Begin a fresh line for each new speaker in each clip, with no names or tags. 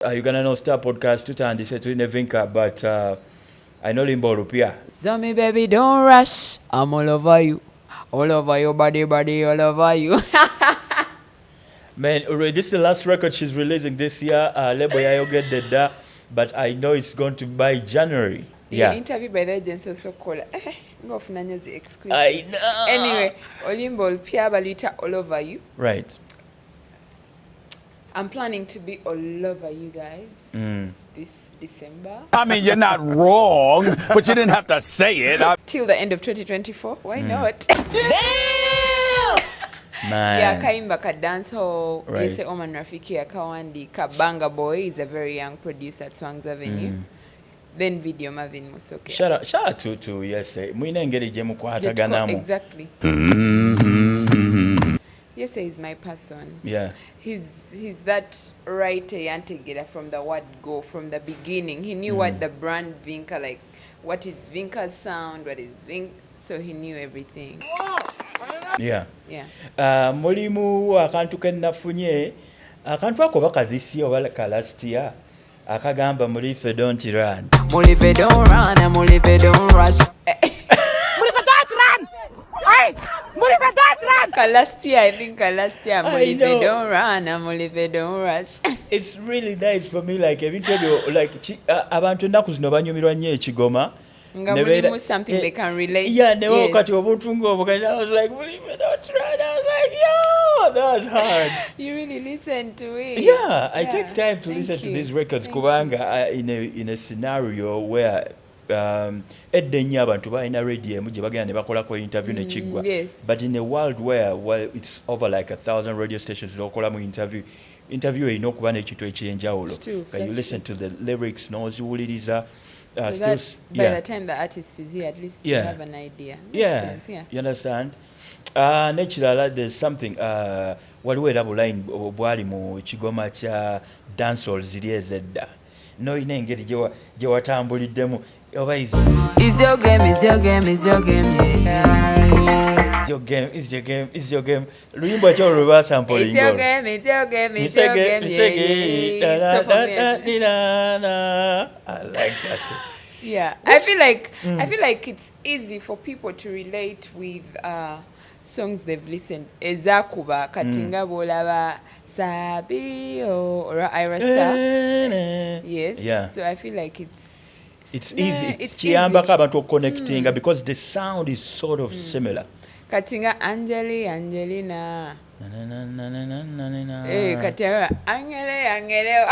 Ugandan Allstar podcast tutandise tulina Vinka, but I know limbo olupya.
Zombie baby, don't rush. I'm all over you. All over your body, all over you.
Man, already this is the last record she's releasing this year. Lebo yayogedde, but I know it's going to be by January.
Yeah. Interview by the agency so called. Go for Nanya's exclusive.
I know.
Anyway, olimbo olupya balita all over you.
Right.
I'm planning to be all over you guys this December.
I mean, you're not wrong, but you didn't have to say it.
Till the end of 2024. Why not?
Man.
Yeah, kaimba ka dance hall.
Right.
Yese Oman Rafiki akawandi Kabanga Boy is a very young producer at Swangs Avenue. Then video Marvin Musoke.
Shout out to yes, mwine engeri je mukwataganamu.
Exactly. Yes, is my person.
Yeah.
He's that writer yantegeda from the word go, from the beginning. He knew what the brand Vinka, like what is Vinka's sound, what is Vinka, so he knew everything.
Yeah.
Yeah.
Mulimu akantu kenafunye akantu ako baka this year oba last year akagamba mulife don't run.
Mulife don't run and mulife don't rush.
Mulife don't run! Hey! Mulife don't run!
Last year, I think last year, mulife don't run and mulife don't rush.
It's really nice for me, like ebintu ebyo like abantu ennaku zino banyumirwa nnyo ekigoma.
Nga mulimu something they can relate.
Yeah, never wakati obuntu ng'obuganda. I was like, mulife don't run. I was like, yo, that was hard.
You really listen to it.
Yeah, I take time to listen
Thank
to
you.
these records kubanga in a scenario where edda nnyo abantu balina radio emu gye bagenda ne bakolako interview ne kiggwa.
Yes.
But in a world where it's over like 1,000 radio stations okolamu interview erina okuba n'ekintu ekyenjawulo. You listen to the lyrics n'oziwuliriza.
So that by the time the artist is here, at least you have an idea. Makes sense, yeah.
You understand? Nekirala, there's something waliwo era buline bwali mu kigoma kya dancehall ziri ezedda noyina engeri gye watambuliddemu oba
It's your game, it's your game, it's your game, yeah.
It's your game. Luyimbo ekyo lwe basampling.
It's your game, it's your game, it's your game, yeah. So for me,
I like that.
Yeah, I feel like it's easy for people to relate with songs they've listened. Ezakuba katinga bolaba sabi or Allstar. Yes.
Yeah.
So I feel like
it's easy.
It's
kiyambako abantu connecting because the sound is sort of similar.
Katinga Angelina. Katinga Angele.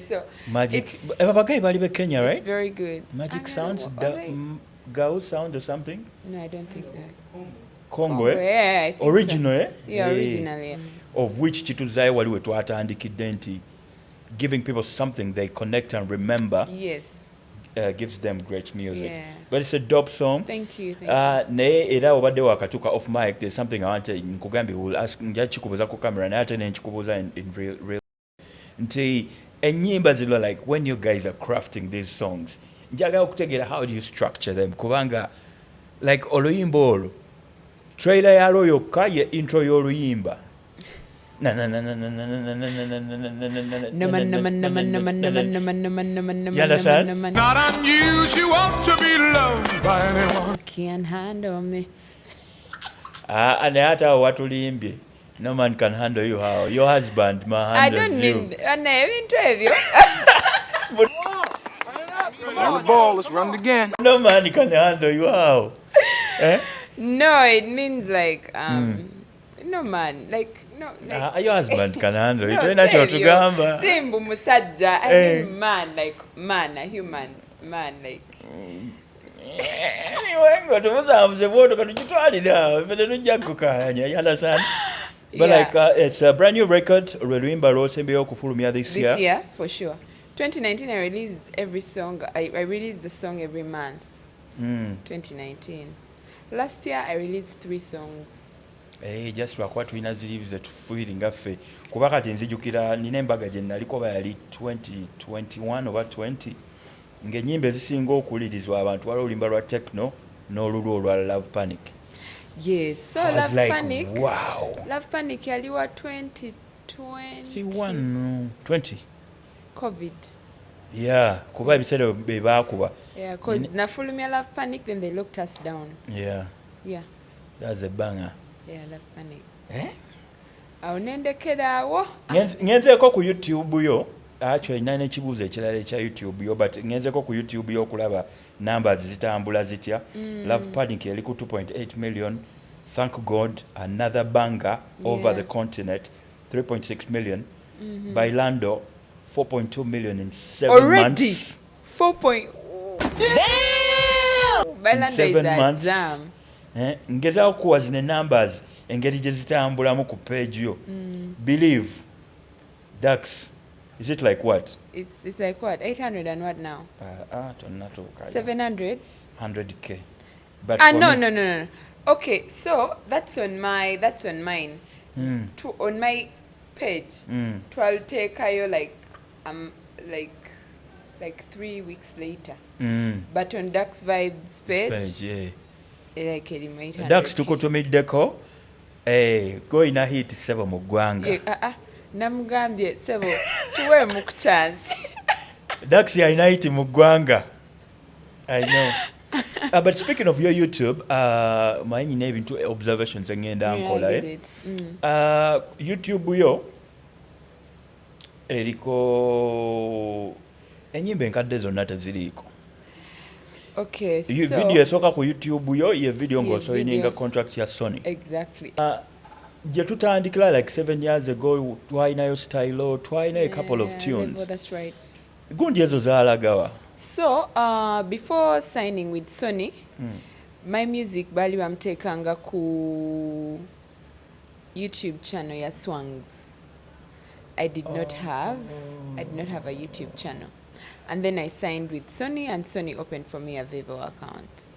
So
Magic. Abagayi bali be Kenya, right?
It's very good.
Magic sounds, Gao sound or something?
No, I don't think that.
Congo, eh?
Yeah, I think
original,
so.
eh?
Yeah, original, yeah.
Of which chituzaye waliwe twatandikidde nti giving people something they connect and remember.
Yes.
Gives them great music.
Yeah.
But it's a dope song.
Thank you.
Naye era obadde wakatuka off mic, there's something I want to nkugambye, will ask nja kikubuuza ku camera naye ate nenkikubuuza in real nti ennyimba zino, like when you guys are crafting these songs njagala okutegeera how do you structure them kubanga like oluyimba olwo trailer yalwo yokka ye intro y'oluyimba
Not unusual to be loved by anyone.
Can't handle me.
Naye ate awo watulimbye. No man can handle you how. Your husband handles you.
I don't mean interview.
On the ball, let's run it again.
No man can handle you how. Eh?
No, it means like no man, like no. Like,
Your husband can handle you.
no,
Tolina kyotugamba.
Simbu musajja. I mean man, like man, a human man, like.
Anyway, ng'otubuzabuze bw'otyo katukitwalira ffe tetujja kukkaanya. You understand? But like it's a brand new record. Olw'oluyimba lw'osembeyo okufulumya this year.
This year, for sure. 2019, I released every song. I released the song every month. 2019. Last year, I released 3 songs.
Just lwakuba tulina ziri zetufuiri nga ffe kuba kati nzijukira nina embaga gye naliko yali 2021 oba 20 ng'ennyimba ezisinga okuwulirizwa abantu waliwo oluyimba lwa techno n'olulwo olwa Love Panic.
Yes, so
I was
Love
like,
Panic.
wow.
Love Panic yaliwa 2020.
See, 20.
COVID.
Yeah, kuba ebiseera bye baakuba.
Yeah, because nafulumya Love Panic, then they looked us down.
Yeah,
Yeah,
that's a banger.
yeah, Love Panic.
Eh?
Awo nendekera awo.
Ngenzeeko ku YouTube yo, actually nina n'ekibuuzo ekirala ekya YouTube yo, but ngenzeeko ku YouTube yo okulaba numbers zitambula zitya. Love Panic eri ku 2.8 million. Thank God, another banger over
Yeah.
the continent, 3.6 million. Bailando, 4.2 million in 7
Already
months.
4 point. Damn! Bailando is
7
a
months.
jam.
Ngezaako kuwa zine numbers engeri gye zitambulamu ku page yo. Believe, Dax, is it like what?
It's like what? 800 and what now?
Tonatuuka.
700?
100K. But
Ah,
for
no,
me-
no, no, no. Okay, so that's on mine. On my page. I'll take you like 3 weeks later. But on Dax Vibes page,
yeah.
like 800.
Dax tukutumiddeko goyina hit sebo mu ggwanga.
Namugambye sebo tuwe mu chance.
Dax yalina hit mu ggwanga. I know. But speaking of your YouTube, manyi nyina ebintu observations engenda nkola.
Yeah, I get it.
YouTube yo eriko enyimba enkadde zonna teziriiko.
Okay, so
Video esooka ku YouTube yo ye video
Ye
ng'osoyininga
video.
contract ya Sony.
exactly.
Gye tutandikira like 7 years ago twalinayo Stylo, twalinayo a couple of tunes.
Well, that's right.
Gundi ezo zaalagawa.
So, before signing with Sony, my music bali bamtekanga ku YouTube channel ya Swangs. I did not have a YouTube channel. And then I signed with Sony and Sony opened for me a Vivo account.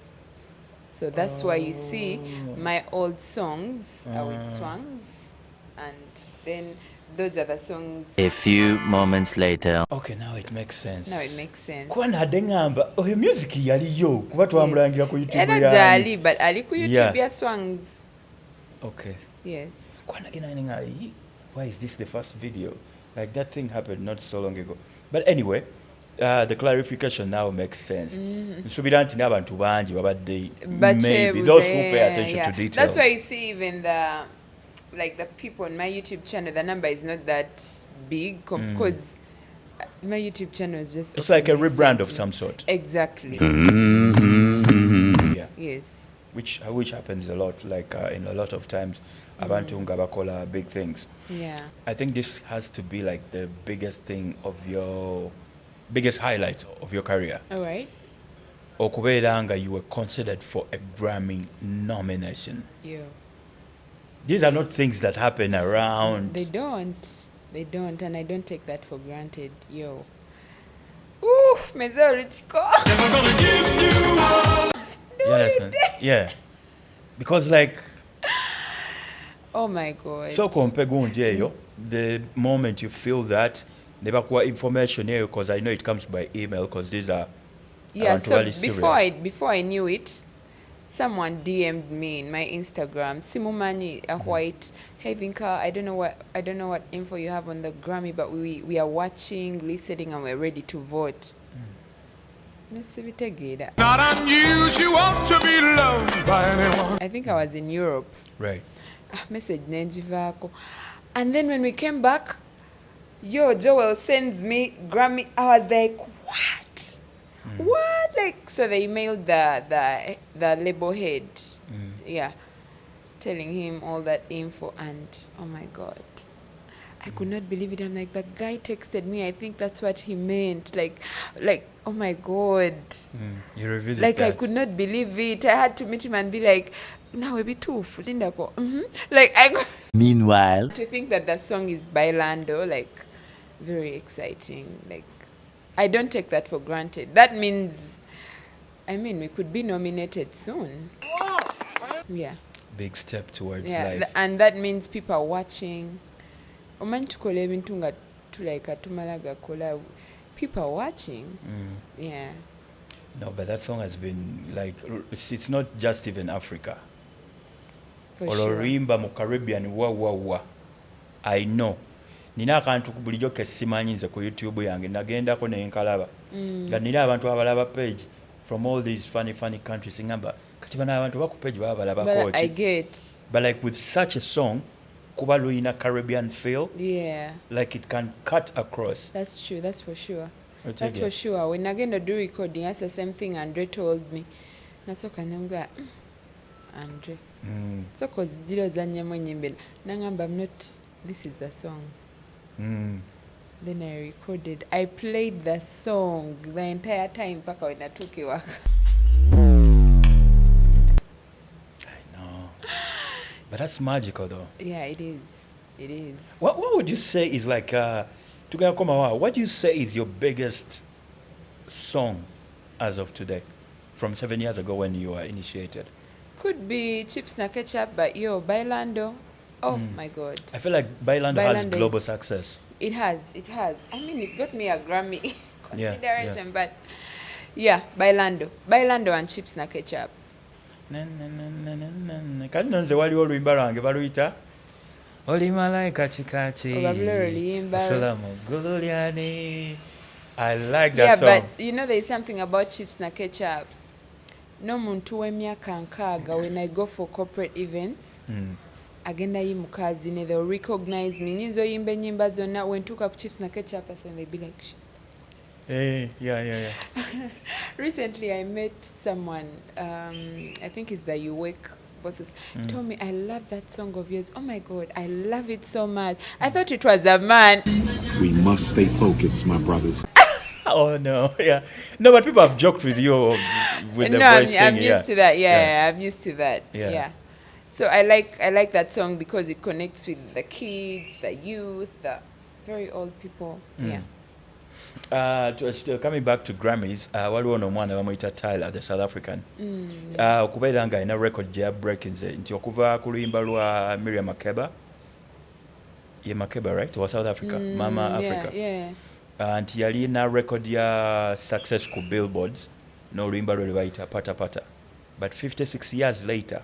So that's why you see my old songs are with Swangs, and then those are the songs.
A few moments later.
Okay, now it makes sense.
Now it makes sense.
Kuba nadde ngamba oyo music yaliyo kuba twamulangira ku YouTube
Era
yange.
jali, but ali ku YouTube
Yeah.
ya Swangs.
Okay.
Yes.
Kuba nagenda ninga why is this the first video? Like that thing happened not so long ago. But anyway, the clarification now makes sense. Nsubira nti n'abantu bangi babadde maybe those who pay attention to details.
That's why you see even the people on my YouTube channel, the number is not that big because my YouTube channel is just
It's like a
opened
rebrand of
recently.
some sort.
Exactly.
Yeah.
Yes.
Which happens a lot, like in a lot of times abantu nga bakola big things.
Yeah.
I think this has to be like the biggest thing of your biggest highlight of your career.
All right.
Okubeera nga you were considered for a Grammy nomination.
Yeah.
These are not things that happen around.
They don't, and I don't take that for granted. Yo. Ooh, Mezoritiko.
You understand? Yeah. Because like
Oh my God.
so kompe gundi eyo, the moment you feel that never kuwa information here because I know it comes by email because these are
Yeah,
abantu
so
bali serious.
before I knew it, someone DM'd me in my Instagram, Simumani, a white, hey Vinka, I don't know what info you have on the Grammy, but we are watching, listening, and we're ready to vote. Nasibitegeda.
Not unusual to be loved by anyone.
I think I was in Europe.
Right.
Message nenjivako. And then when we came back, Joel sends me Grammy. I was like, what? What? Like, so they emailed the label head. Yeah. Telling him all that info, and oh my God. I could not believe it. I'm like, the guy texted me. I think that's what he meant. Like, oh my God.
You revisit
Like,
that.
I could not believe it. I had to meet him and be like, now we be too Linda go. Like,
Meanwhile.
to think that the song is Bailando, like, very exciting. Like, I don't take that for granted. That means, we could be nominated soon. Yeah.
Big step towards
Yeah,
life.
and that means people are watching. Omanyi tukola ebintu nga tulaika tumala gakola. People are watching. Yeah.
No, but that song has been like, it's not just even Africa.
For sure.
olulimba mu Caribbean wa I know nina akantu bulijjo ke simanyi nze ku YouTube yange nagendako ne nkalaba nga nina abantu abalaba page from all these funny countries ngamba kati bana abantu baku page baba balaba
But I
coach
get.
but like with such a song kuba luina Caribbean feel
Yeah.
like it can cut across.
That's true. That's for sure.
What
That's
you
for
get?
sure. When I get to do recording, that's the same thing Andre told me. Nasoka namga Andre. So cause jiro zanyemo nyimbele. Nangamba I'm not. This is the song. Then I recorded. I played the song the entire time paka when I took it.
I know. But that's magical though.
Yeah, it is. It is.
What would you say is like what do you say is your biggest song as of today from 7 years ago when you were initiated?
Could be Chips na Ketchup, but yo, Bailando. Oh my God.
I feel like Bailando has
Bailando
global
is-
success.
It has. It has. I mean, it got me a Grammy
Yeah,
consideration, but yeah, Bailando. Bailando and Chips na Ketchup.
Kati nonze waliwo oluyimba lwange baluyita oli malayika kikaaki
Olwabula oluyimba.
osola mu ggulu lyani. I like that
Yeah,
song.
but you know, there is something about Chips na Ketchup. No muntu w'emyaka nkaaga, when I go for corporate events, agenda yimukazi ne they'll recognize me. Nyinza oyimba ennyimba zonna, when ntuuka ku Chips na Ketchup, that's when they be like, shit.
Yeah.
Recently, I met someone, I think it's the UWEC bosses. He told me, I love that song of yours. Oh my God, I love it so much. I thought it was a man.
We must stay focused, my brothers.
Oh no, yeah. No, but people have joked with you with the
No,
voice
I'm
thing.
used to that. Yeah, I'm used to that.
Yeah.
Yeah. So I like that song because it connects with the kids, the youth, the very old people. Yeah.
Coming back to Grammys, waliwo n'omwana bamuyita Tyler, the South African. Okubeera nga alina record gye yabreaki nze nti okuva ku luyimba lwa Miriam Makeba, ye Makeba right, wa South Africa, Mama Africa.
Yeah.
Nti yalina record ya success ku billboards n'oluyimba lwe bayita Pata Pata. But 56 years later,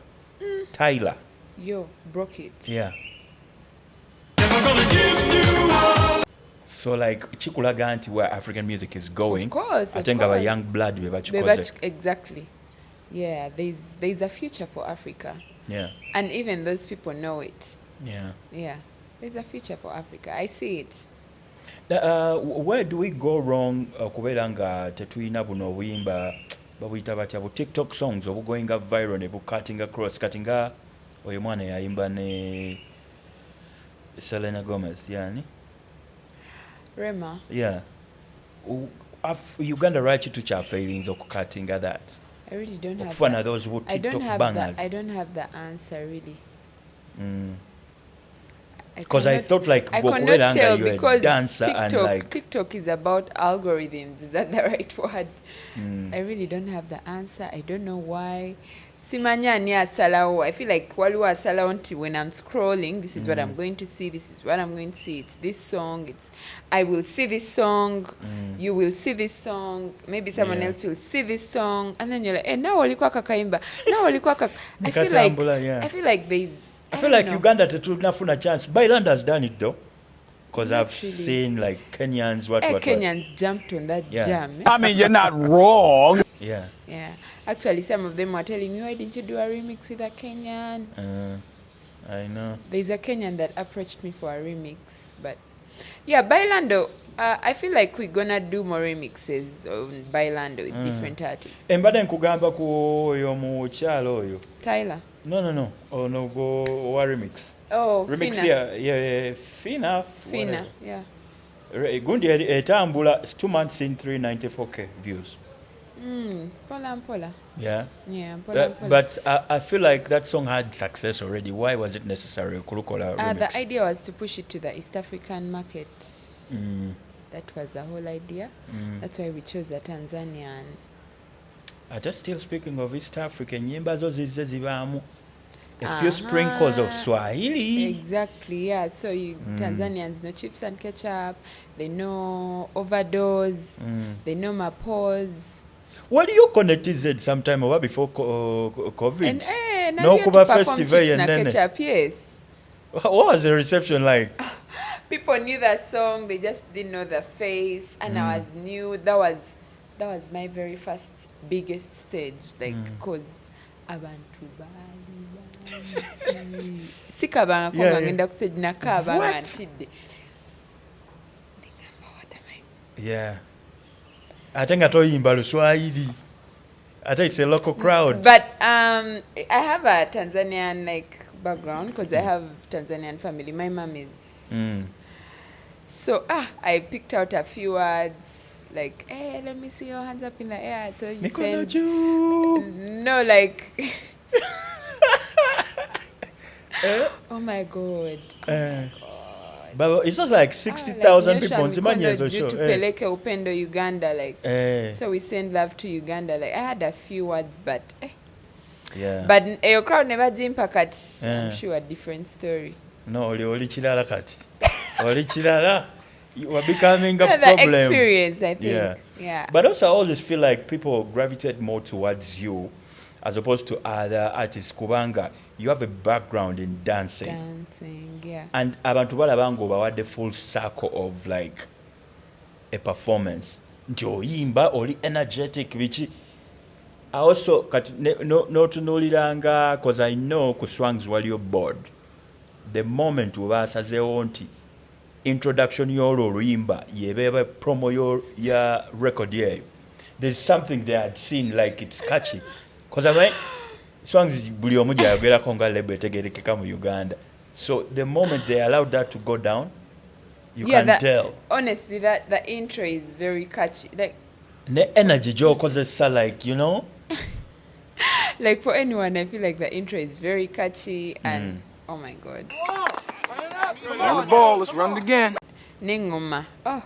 Tyler,
Yo, broke it.
yeah. So like chikulaga nti where African music is going.
Of course.
I think our young blood be
Exactly. Yeah, there's a future for Africa.
Yeah.
And even those people know it.
Yeah.
Yeah. There's a future for Africa. I see it.
Where do we go wrong kubeera nga tetulina buno obuyimba babuyita batya bu TikTok songs obugoinga viral ne cutting across kati nga oyo mwana yayimba ne Selena Gomez yani
Rema.
yeah Uganda lwaki tukyafailinze okukatinga that
I really don't have
okufana
that.
those bu
I don't
TikTok
have
bangers.
I don't have the answer really.
Because I thought like
I
Gokuwe
cannot
Langa,
tell
you're a
because
dancer and like
TikTok is about algorithms. Is that the right word? I really don't have the answer. I don't know why. Simanya ni asalawo. I feel like waliwo asalawo nti when I'm scrolling, this is what I'm going to see. This is what I'm going to see. It's this song. I will see this song. You will see this song. Maybe someone else will see this song, and then you're like, now walikuwa kakaimba. Now walikuwa kaka. I feel like there's.
I feel like
know.
Uganda tetunafuna chance. Bailand has done it though. Because
Not
I've
really.
seen like Kenyans, what.
Kenyans jumped on that
Yeah.
jam.
I mean, you're not wrong.
Yeah.
Yeah. Actually, some of them were telling me, why didn't you do a remix with a Kenyan?
I know.
There's a Kenyan that approached me for a remix. But yeah, Bailando, I feel like we're going to do more remixes on Bailando with different artists.
Embade nkugamba ku oyo mukyalo oyo.
Tyler.
No. Oh no, go wa remix.
Oh,
Remix
Fina.
yeah. Fina.
Fina, yeah.
Gundi etambula 2 months in 394k views.
Pola.
Yeah.
Yeah, Pola.
But I feel like that song had success already. Why was it necessary? Kulukola remix.
The idea was to push it to the East African market. That was the whole idea. That's why we chose the Tanzanian.
Just still speaking of East Africa, nyimba zo zize zibaamu a few sprinkles of Swahili.
Exactly, yeah. So Tanzanians know chips and ketchup. They know overdose. They know my pause.
What do you connect Z sometime over before COVID?
And
No
to
Kuba
perform
festival
Chips
and
na
then
Ketchup, yes.
what was the reception like?
People knew that song, they just didn't know the face, and I was new. That was my very first biggest stage, like, cause abantu bali sikabanga ko nga ngenda ku stage nakabanga ntidde.
Yeah. Ate nga toyimba Luswahili. Ate it's a local crowd.
But I have a Tanzanian like background because I have Tanzanian family. My mom is. So I picked out a few words like, hey, let me see your hands up in the air. So you send. No, like. Oh my God.
But it's just like 60,000 people on Simanya
to
show.
Peleke Upendo Uganda, like. So we send love to Uganda. Like I had a few words, but.
Yeah.
But a crowd never jump at. I'm sure a different story.
No, oli chilala kati. Oli chilala. You are becoming a
The
problem.
experience, I think. Yeah.
But also I always feel like people gravitate more towards you as opposed to other artists. Kubanga, you have a background in dancing.
Dancing, yeah.
And abantu balabango bawadde the full circle of like a performance. Nti oyimba, oli energetic, which I also no tunuliranga because I know ku Swangs waliyo board. The moment webasazeewo nti introduction y'olwo oluyimba yebeeba promo ya record yeeyo, there's something they had seen like it's catchy. Because I mean, Swangs buli omu gyayogerako nga label etegerekeka mu Uganda. So the moment they allowed that to go down, you can tell.
Honestly, that the intro is very catchy. Like
Ne energy gy'okozesa, like, you know?
like for anyone, I feel like the intro is very catchy and oh my God.
On the ball, let's run it again.
Nengoma. Oh.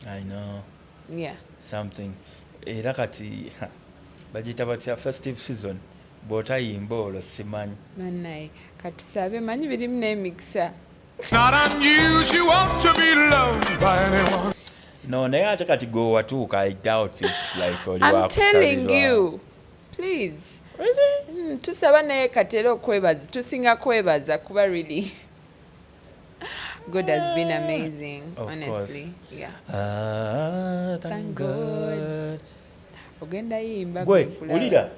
I know.
Yeah.
Something. Era kati bagita batya festive season. Bw'otayimba olwo simanyi.
Manai. Katusabe manyi birimu n'emikisa.
It's not unusual to be loved by anyone.
No, naye ate kati go watuuka, I doubt if like oli
I'm
wakusabirwa.
telling you. Please.
Really?
Tusaba naye katera okwebaza. Tusinga kwebaza kuba really. God has been amazing,
Of
honestly.
course.
Yeah.
Thank God.
Ogenda yimba
Gwe, ulira,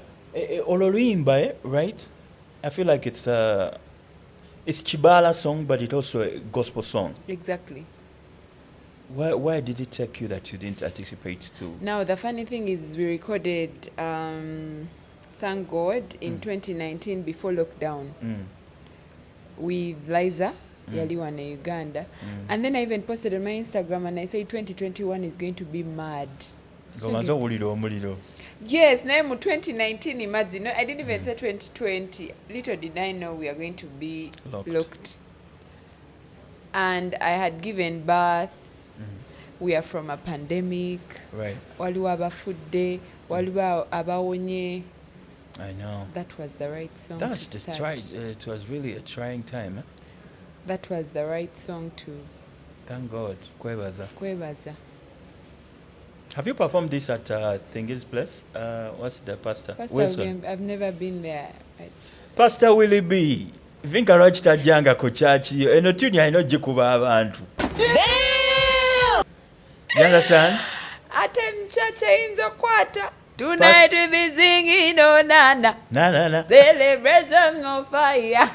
ololuyimba, right? I feel like it's Chibala song, but it's also a gospel song.
Exactly.
Why did it take you that you didn't anticipate to?
Now, the funny thing is we recorded Thank God in 2019 before lockdown with Liza, Yaliwa na Uganda. And then I even posted on my Instagram and I said 2021 is going to be mad. Yes, now 2019, imagine. No, I didn't even say 2020. Little did I know we are going to be locked. And I had given birth. We are from a pandemic.
Right.
Waliwo abafudde, waliwo abawonye.
I know.
That was the right song
It was really a trying time.
That was the right song to
Thank God. Kwebaza.
kwebaza.
Have you performed this at Thingy's place? What's the pastor?
Pastor
Wilson.
William, I've never been there.
Pastor Willie B. Vinka lwaki tajjanga ku chaachi yo? Eno tuni alina ogikuba abantu. You understand?
Ate mchache ayinza okwata. Tonight we be singing on Nana.
Na.
Celebration of fire.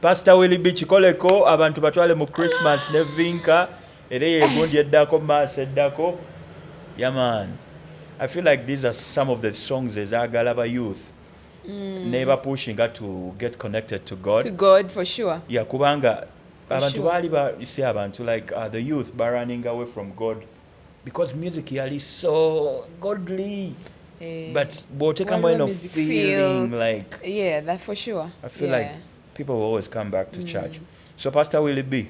Pastor Willie B kikoleko abantu batwale mu Christmas ne Vinka era yegundi eddako maaso eddako. Yeah, man. I feel like these are some of the songs ezaagala aba youth. Never pushing her to get connected to God.
To God, for sure.
Yeah, kubanga abantu
sure.
bali you see abantu like the youth are running away from God because music here is so godly. But boteka
Waliwo
of
music
feeling
feel.
like
Yeah, that for sure.
I feel like people will always come back to church. So Pastor Willie B,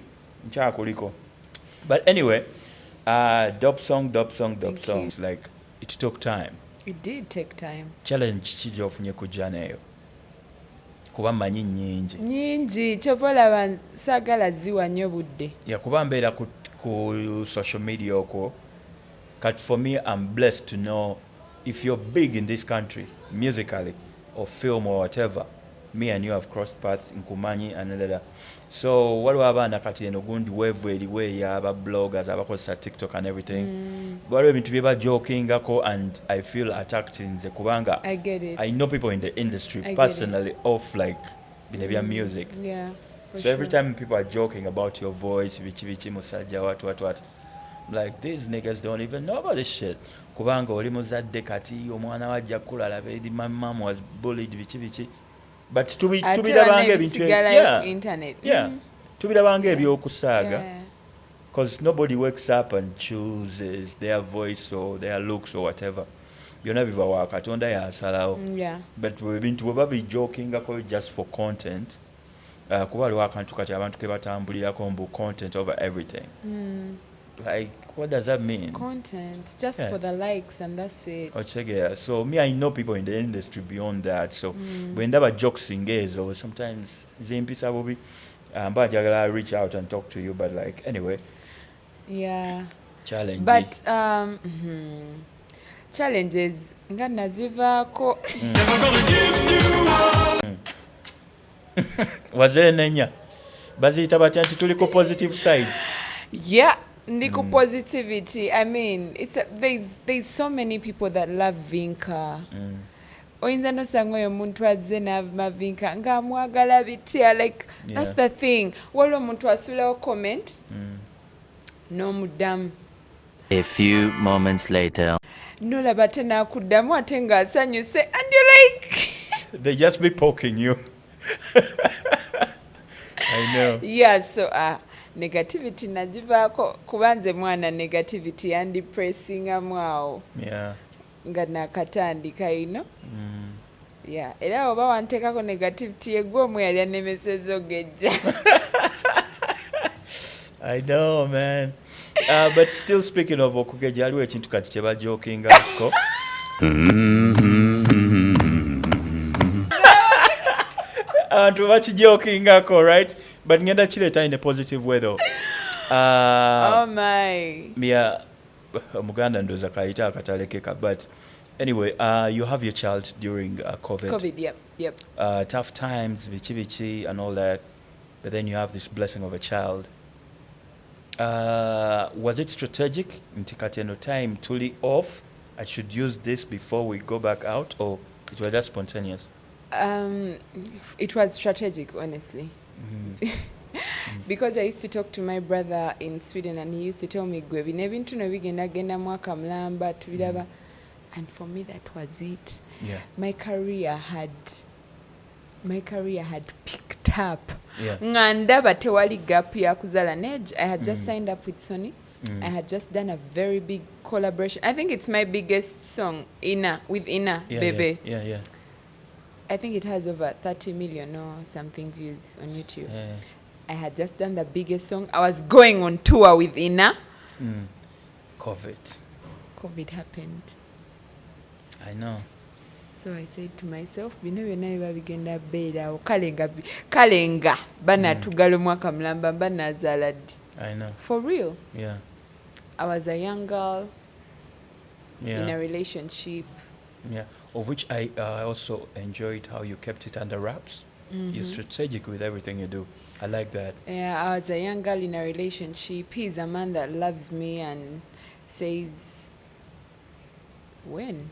nchakuliko. But anyway, dope song.
you.
Like it took time.
It did take time.
Challenge kiji ofunye kujja neyo. Kuba mmanyi nnyingi.
Nyingi kyova olaba saagala ziwa nnyo budde.
Yeah, kuba mbeera ku social media okwo. But for me, I'm blessed to know if you're big in this country musically, or film or whatever, me and you have crossed paths nkumanyi and so waliwo abaana kati eno gundi weevu eriwe aba bloggers abakozesa TikTok and everything waliwo ebintu bye bajokingako and I feel attacked nze kubanga
I get it.
I know people in the industry
I get
personally off like bino music.
Yeah.
So every time people are joking about your voice, bichi musajja what, I'm like, these niggas don't even know about this shit. Kubanga oli muzadde kati omwana wajja kulala my mom was bullied bichi. But tubirabanga ebintu
internet.
Tubirabanga ebyokusaaga.
Yeah.
Because nobody wakes up and chooses their voice or their looks or whatever. Byonna biva wa Katonda yasalawo.
Yeah.
But ebintu bwe babi jokingako just for content. Kuba waliwo akantu kati abantu ke batambulirako mbu content over everything. Like, what does that mean?
Content, just for the likes and that's it.
Ochegera. So me, I know people in the industry beyond that. So when there were jokes in gays or sometimes zimpisa will be but I reach out and talk to you, but like anyway.
Yeah.
Challenge.
But challenges nga nazivaako.
Wazenenya. Bazita batya nti tuliko positive side.
Yeah. Ndiko positivity. I mean, there's so many people that love Vinka. Oyinza nosanga oyo omuntu azze n'avuma Vinka nga amwagala bitya, like that's the thing. Waliwo omuntu asulawo comment n'omuddamu.
A few moments later.
Nolaba ate n'akuddamu ate ng'asanyuse and you're like
They just be poking you. I know.
Yeah, so negativity nagivaako kuba nze mwana negativity yandipressingamu awo.
Yeah.
Nga nakatandika ino. Yeah, era oba wanteekako negativity egwe omwe yali anemesezza ogejja.
I know, man. But still speaking of okugejja waliwo ekintu kati kye bajokingako. Abantu bakijokingako, right? But ngenda kireeta in a positive way though.
Oh my.
Yeah, Muganda ndoza kaita akatalekeka, but anyway, you have your child during COVID.
COVID, yep.
Tough times, bichi and all that, but then you have this blessing of a child. Was it strategic? Ntikateno time tuli off. I should use this before we go back out, or it was just spontaneous?
It was strategic, honestly. Because I used to talk to my brother in Sweden and he used to tell me gwe bino ebintu no bigenda genda mwaka mulamba tubiraba, and for me that was it.
Yeah.
My career had picked up.
Yeah.
Ngandaba tewali gap ya kuzala Nedge. I had just signed up with Sony. I had just done a very big collaboration. I think it's my biggest song, with Ina, Bebe.
Yeah.
I think it has over 30 million or something views on YouTube.
Yeah.
I had just done the biggest song. I was going on tour with Ina. COVID happened.
I know.
So I said to myself, bino byonna biba bigenda beerawo kalenga banatugala omwaka mulamba banazaala ddi.
I know.
For real.
Yeah.
I was a young girl in a relationship.
Yeah, of which I also enjoyed how you kept it under wraps. You're strategic with everything you do. I like that.
Yeah, I was a young girl in a relationship. He's a man that loves me and says, when?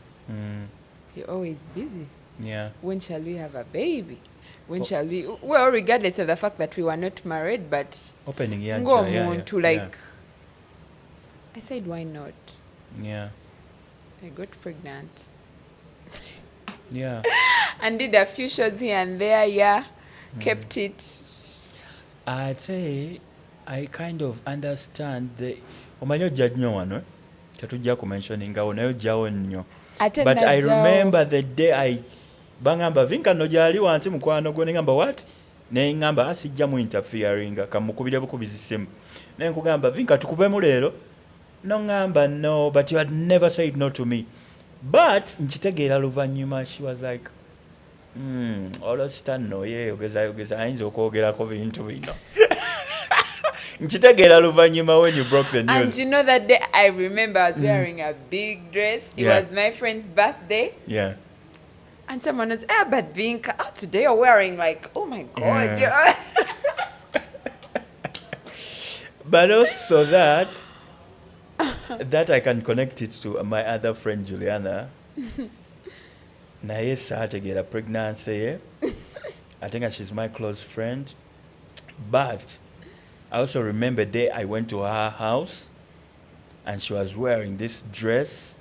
You're always busy.
Yeah.
When shall we have a baby? When shall we? Well, regardless of the fact that we were not married, but
opening
to like. I said, why not?
Yeah.
I got pregnant.
Yeah.
And did a few shows here and there, kept it.
I'd say I kind of understand the omanyo judge wano tetujja kumentioninga onayo jawo nnyo. But I remember the day I bangamba Vinka no jali wansi mukwano gwo ngamba what ne ngamba asijja mu interfering kamukubira bukubizi simu ne nkugamba Vinka tukubemu leero no ngamba no, but you had never said no to me. But nchitegeera luvannyuma she was like olosita no ye ogeza ayinza okwogerako bintu bino. Nchitegeera luvannyuma when you broke the news.
And you know that day I remember I was wearing a big dress. It was my friend's birthday.
Yeah.
And someone was, but Vinka, today you're wearing like, oh my God.
Yeah. But also that I can connect it to my other friend Juliana. Naye to get a pregnancy. I think she's my close friend. But I also remember the day I went to her house and she was wearing this dress.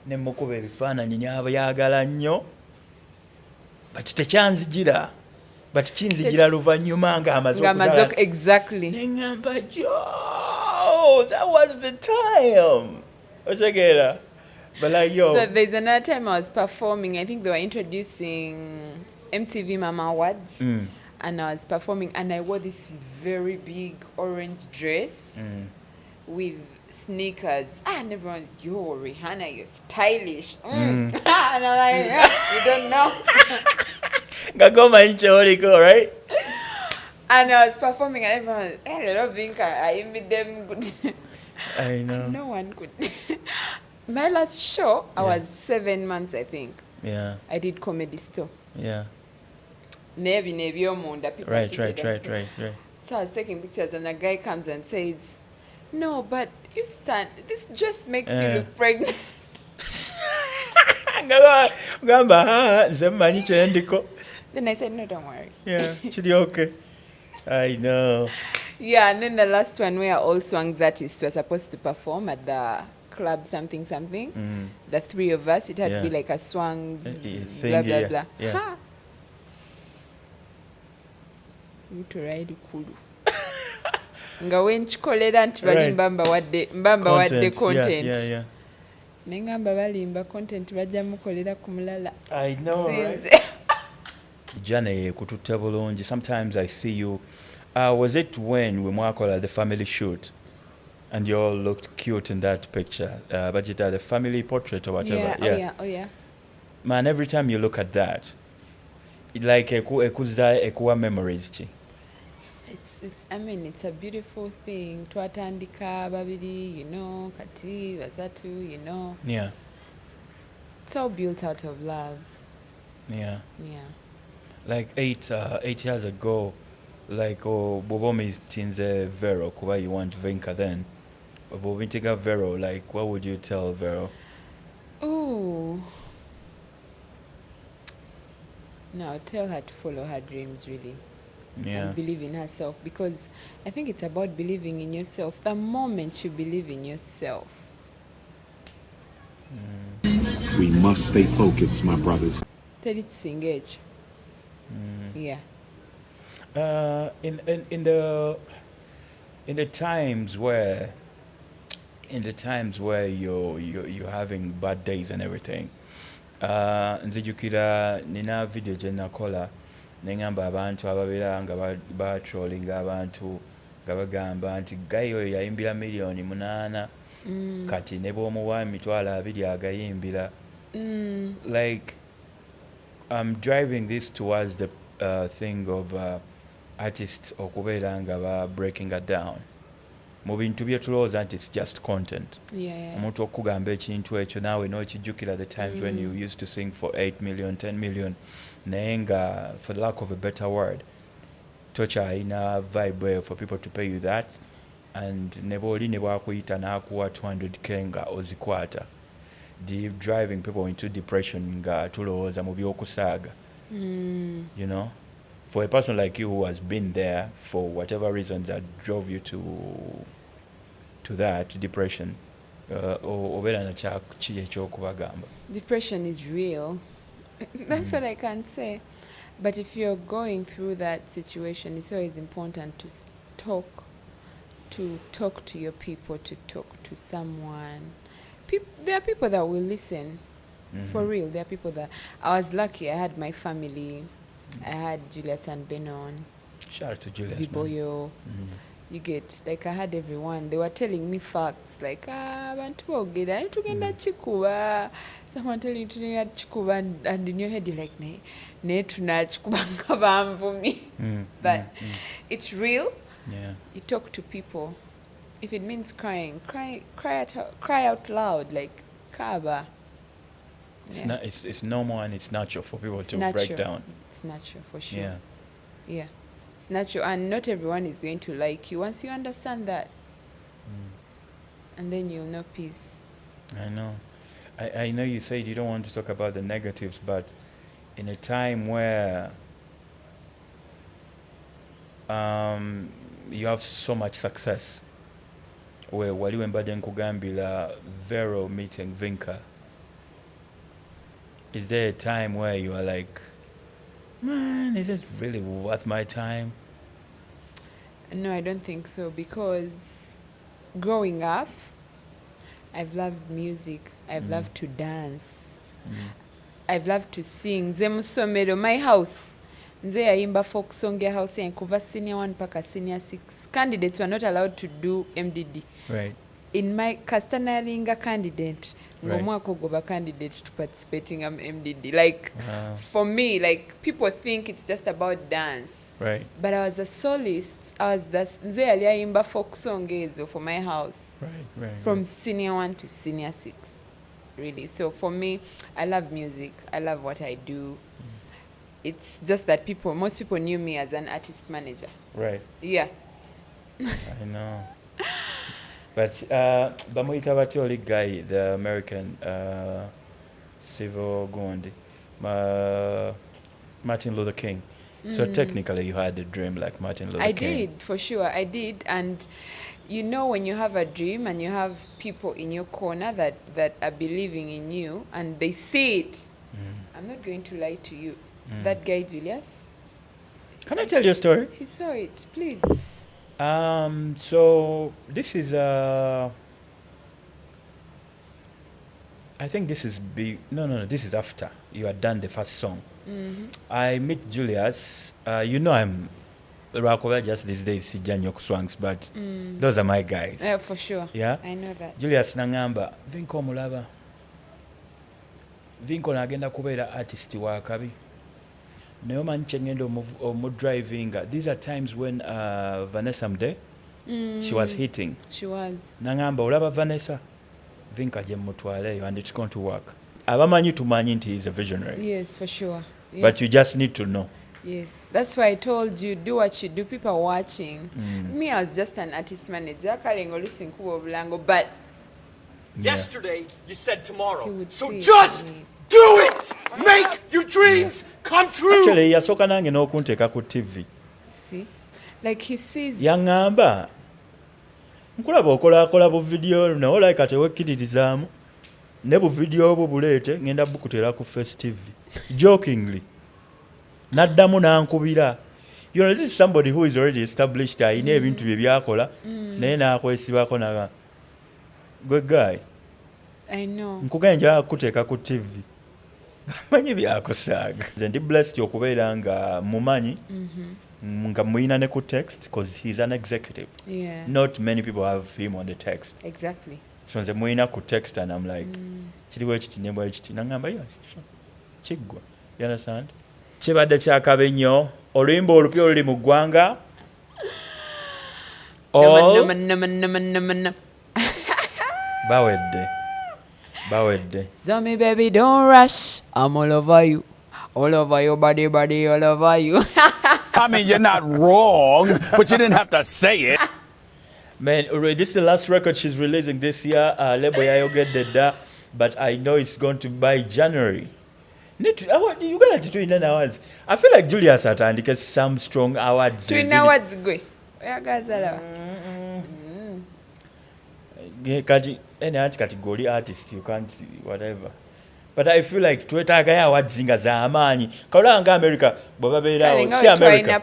Nemukuba ebifaananyi n'abyagala nnyo. But tekyanzijira. But kinzijira luvannyuma ng'amaze
exactly.
Neŋŋamba, yo, that was the time. Otegera. But like, yo.
So there's another time I was performing. I think they were introducing MTV Mama Awards. And I was performing and I wore this very big orange dress with sneakers. And everyone, yo, Rihanna, you're stylish. And I'm like, you don't know.
Ngagoma inche holiko, right?
And I was performing and everyone was, hey, little Vinka, I made them good.
I know.
And no one could. My last show, I was 7 months, I think.
Yeah.
I did Comedy Store.
Yeah.
Right. So I was taking pictures and a guy comes and says, no, but you stand, this just makes you look pregnant. Then I said, no, don't worry.
Yeah, chidi okay. I know.
Yeah, and then the last one where all Swangs artists were supposed to perform at the club something. The three of us, it had to be like a Swangs, blah, blah, blah.
Yeah.
Ha! Utoraidi kulu. Nga wenchikolera nti balimba mbamba wadde content.
Yeah.
Nengamba balimba content bajja mukolera ku mulala.
I know, right? Jane kututte bulungi. Sometimes I see you. Was it when we mwakola the family shoot? And you all looked cute in that picture. But it had a family portrait or whatever.
Oh yeah.
Man, every time you look at that, it like ekuwa memories chi.
It's a beautiful thing. Twatandika babiri, kati basatu,
Yeah.
It's all built out of love.
Yeah.
Yeah.
Like 8 years ago, like Bobomi tinze Vero, kuba you want Vinka then. Bobintiga Vero, like what would you tell Vero?
Ooh. No, tell her to follow her dreams really.
Yeah.
And believe in herself, because I think it's about believing in yourself. The moment you believe in yourself.
We must stay focused, my brothers.
Tell it to engage. Yeah.
In the times where you're having bad days and everything, nzijukira nina video gye nakola neŋŋamba abantu ababeera nga batrollinga abantu nga bagamba nti gayi oyo yayimbira miliyoni 8 kati ne bw'omuwa 20,000 agayimbira. Like I'm driving this towards the thing of artists okubeera nga ba breaking it down mu bintu bye tulowooza nti it's just content. Omuntu okugamba ekintu ekyo naawe n'okijjukira the times when you used to sing for 8 million 10 million naye nga for the lack of a better word tokyalina vibe for people to pay you that, and ne bw'oli ne bwakuyita n'akuwa 200k nga ozikwata, driving people into depression nga tulowooza mu by'okusaaga. For a person like you who has been there for whatever reason that drove you to that depression, obeera na ki ekyokubagamba?
Depression is real. That's what I can say. But if you're going through that situation, it's always important to talk to your people, to talk to someone. There are people that will listen. For real, there are people that... I was lucky. I had my family. I had Julius and Benon.
Shout out to Julius.
Viboyo. You get, like, I had everyone. They were telling me facts, like, bantu bogeda, tugenda chikuba. Someone telling you to get chikuba, and in your head you're like, ne tuna chikuba nkabamvumi. But it's real.
Yeah.
You talk to people. If it means crying, cry out loud, like, kaba.
It's normal and it's natural for people
It's
to
natural.
break down.
It's natural for sure.
Yeah.
Yeah. It's natural, and not everyone is going to like you. Once you understand that, and then you'll know peace.
I know. I know you said you don't want to talk about the negatives, but in a time where you have so much success, where wali wembadde nkugambira Vero meeting Vinka, is there a time where you are like, man, is this really worth my time?
No, I don't think so, because growing up, I've loved music. I've loved to dance. I've loved to sing. Nze mu ssomero, my house, nze yayimba folk song ya house yange kuva senior 1 paka senior 6. Candidates were not allowed to do MDD.
Right.
In my Castanalinga candidate,
Right.
ngomwaka ogwo candidate to participating am MDD. Like, for me, like, people think it's just about dance.
Right.
But I was a soloist. Nze yali ayimba folk song ezo for my house.
Right.
From senior 1 to senior 6, really. So for me, I love music. I love what I do. It's just that most people knew me as an artist manager.
Right.
Yeah.
I know. But bamuyita batya oli guy, the American civil gundi, Martin Luther King. So technically you had a dream like Martin Luther
I
King.
did, for sure. I did. And you know, when you have a dream and you have people in your corner that are believing in you and they see it, I'm not going to lie to you. That guy, Julius,
Can I tell you a story?
he saw it. Please.
So this is I think this is this is after you had done the first song. I meet Julius. You know I'm Rakola just these days sijanyo kuswangs, but those are my guys.
For sure.
Yeah.
I know that.
Julius nangamba Vinka omulaba. Vinka nagenda kubeera artist wa kabi. Naye omanyi kyengenda omu-drivinga. These are times when Vanessa Mdee, she was hitting.
She was.
Nangamba olaba Vanessa, Vinka gye mutwaleeyo and it's going to work. Abamanyi tumanyi nti he is a visionary.
Yes, for sure. Yeah.
But you just need to know.
Yes, that's why I told you, do what you do. People are watching. Me, I was just an artist manager. But
Yesterday, you said
he
tomorrow.
would
So
see
just
me.
do it! Make your dreams come true!
Actually, yasooka nange n'okunteeka ku TV.
See? Like he sees.
Yaŋŋamba, nkulaba okolakola bu video naye olabye kati wekkiririzaamu ne bu video obwo buleete ngenda bukuteera ku Face TV. Jokingly. N'addamu n'ankubira. You know, this is somebody who is already established. Ayina ebintu bye byakola naye n'akwesibako naga. Good guy.
I know.
Nkugenda njala kuteeka ku TV. Manyi byakusaaga. Nze ndi blessed okubeera nga mumanyi nga muyina ne ku text because he's an executive.
Yeah.
Not many people have him on the text.
Exactly.
So nze muyina ku text and I'm like, kiriwo ekiti ne bwekiti. Nangamba yo kiggwa. You understand? Kibadde kyakabe nnyo. Oluyimba olupya oluli mu ggwanga. Bawedde.
So me baby, don't rush. I'm all over you. All over your body, all over you.
I mean, you're not wrong, but you didn't have to say it.
Man, this is the last record she's releasing this year. Lebo yayogedde, but I know it's going to by January. You got to twin awards. I feel like Julius atandike some strong awards.
Twin awards gwe. Oyagazala.
Kati any art category artist you can't whatever. But I feel like twetagayo awards nga z'amaanyi. Kawulanga nga America bwe babeerawo si America.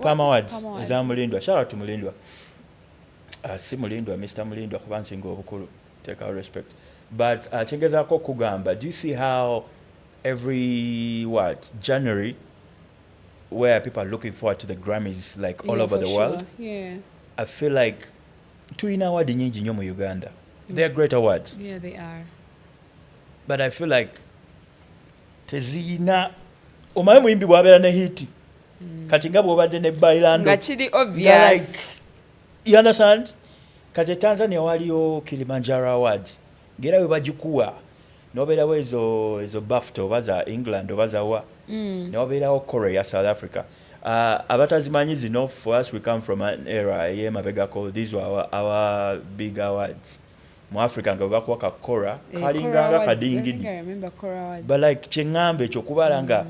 Palm Awards eza Mulindwa. Shout out to Mulindwa. Si Mulindwa, Mr. Mulindwa kuba nsinga obukulu. Take our respect. But kyengezaako okugamba, do you see how every January where people are looking forward to the Grammys like all over the world?
Yeah.
I feel like tulina award nyingi nnyo mu Uganda. They are great awards.
Yeah, they are.
But I feel like tezirina omanyi muyimbi bw'abeera ne hiti kati nga bw'obadde ne bailando
Nga kiri obvious.
like, you understand? Kati Tanzania waliyo Kilimanjaro Awards ngera bwe bagikuwa nobeerawo ezo BAFTA oba za England oba za wa nobeerawo Korea, South Africa. Abatazimanyi zino, for us we come from an era ey'emabegako. These were our big awards mu Africa nga bakuwa ka Kora kalinganga kadingidi, but like kyeŋŋamba ekyo kubala nga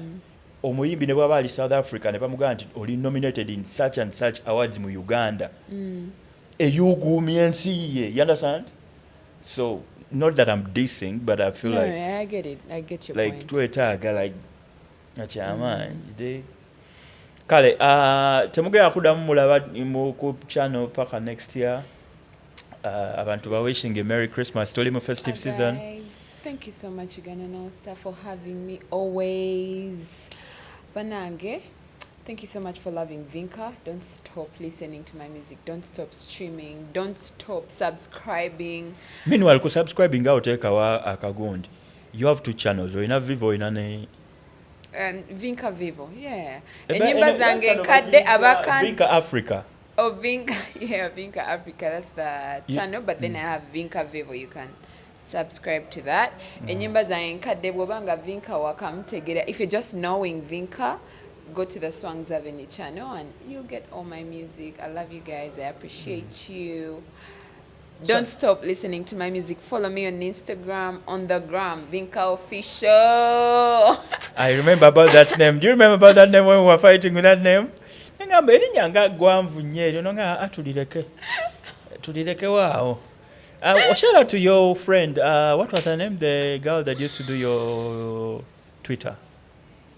omuyimbi ne bwaba ali South Africa ne bamugamba nti oli nominated in such and such awards mu Uganda, eyuguumya ensi ye, you understand? So not that I'm dissing, but I feel like
I get it. I get your
like
point.
twetaaga like akyamaanyi kale temugenda kuddamu mulaba ku channel paka next year. Abantu ba wishing a Merry Christmas. Toli mu festive season.
Guys, thank you so much Ugandan Allstar for having me always. Banange, thank you so much for loving Vinka. Don't stop listening to my music. Don't stop streaming. Don't stop subscribing.
Meanwhile, subscribing out akagundi. You have 2 channels. Oyina Vivo inane.
Vinka Vivo, yeah. Enyimba zange nkadde abakanti.
Vinka Africa.
Oh, Vinka, yeah, Vinka Africa. That's the channel. But then I have Vinka Vivo. You can subscribe to that. Enyimba zange nkadde bwobanga Vinka wakamtegera. If you're just knowing Vinka, go to the Swangs Avenue channel and you'll get all my music. I love you guys. I appreciate you. Don't stop listening to my music. Follow me on Instagram, on the gram, Vinka Official.
I remember about that name. Do you remember about that name when we were fighting with that name? Ngamba erinyanga gwanvu nnyo nonga tulireke waawo. Shout out to your friend. What was her name? The girl that used to do your Twitter.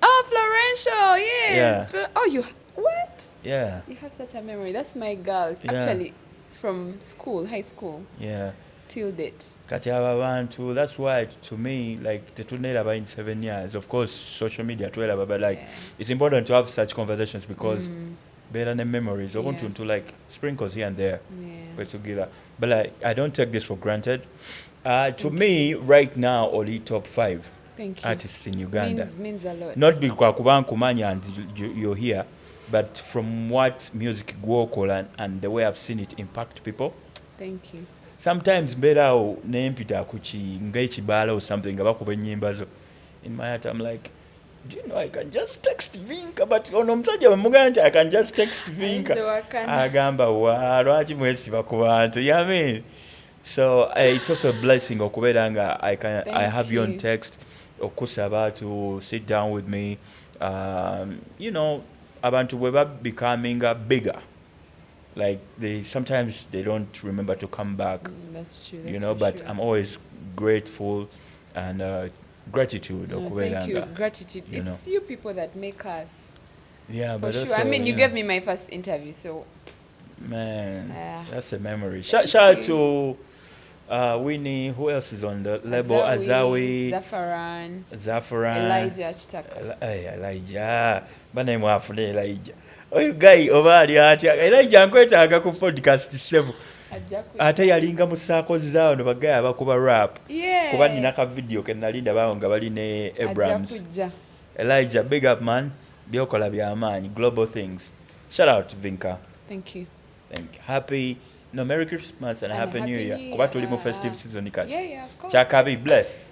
Oh, Florencio, yes.
Yeah.
Oh, you what?
Yeah.
You have such a memory. That's my girl.
Yeah.
Actually, from school, high school.
Yeah.
Till date.
Kati aba bantu, that's why to me, like, tetuneeraba in 7 years. Of course, social media tweeraba, but like, it's important to have such conversations because better than memories. I want to like sprinkles here and there, but together. But like, I don't take this for granted. To me, right now, only top 5 artists in Uganda.
Means a lot.
Not because kuba nkumanya and you're here, but from what music gwokola and the way I've seen it impact people.
Thank you.
Sometimes mbeerawo nempita ku ng'ekibaala or something nga bakuba ennyimba zo. In my heart I'm like, do you know I can just text Vinka, but ono omusajja bamugamba nti I can just text Vinka. Agamba wa lwaki mwesiba ku bantu, you know what I mean? So it's also a blessing okubeera nga I have you on text okusaba to sit down with me. You know, abantu bwe becoming bigger. Like sometimes they don't remember to come back.
That's true.
You know, but I'm always grateful and gratitude.
Thank you. Gratitude. It's
know.
you people that make us.
Yeah,
For
but
sure.
also,
I mean, you gave me my first interview, so.
Man,
Yeah.
that's a memory. Shout out to Winnie. Who else is on the label? Azawi. Zafaran.
Elijah Chitaka.
Elijah. Bana mwafune Elijah. Oyu guy oba ali atya. Elijah nkwetaaga ku podcast 7. Ate yalinga mu circles zaawo no bagaya abakuba rap. Kuba nina ka video ke nalinda bawo nga bali ne Abrams. Elijah, big up man. Byokola by'amaanyi. Global things. Shout out to Vinka.
Thank you.
Happy Merry Christmas and Happy New Year. Kuba tuli mu festive season kati.
Yeah, of course.
Chakabi bless.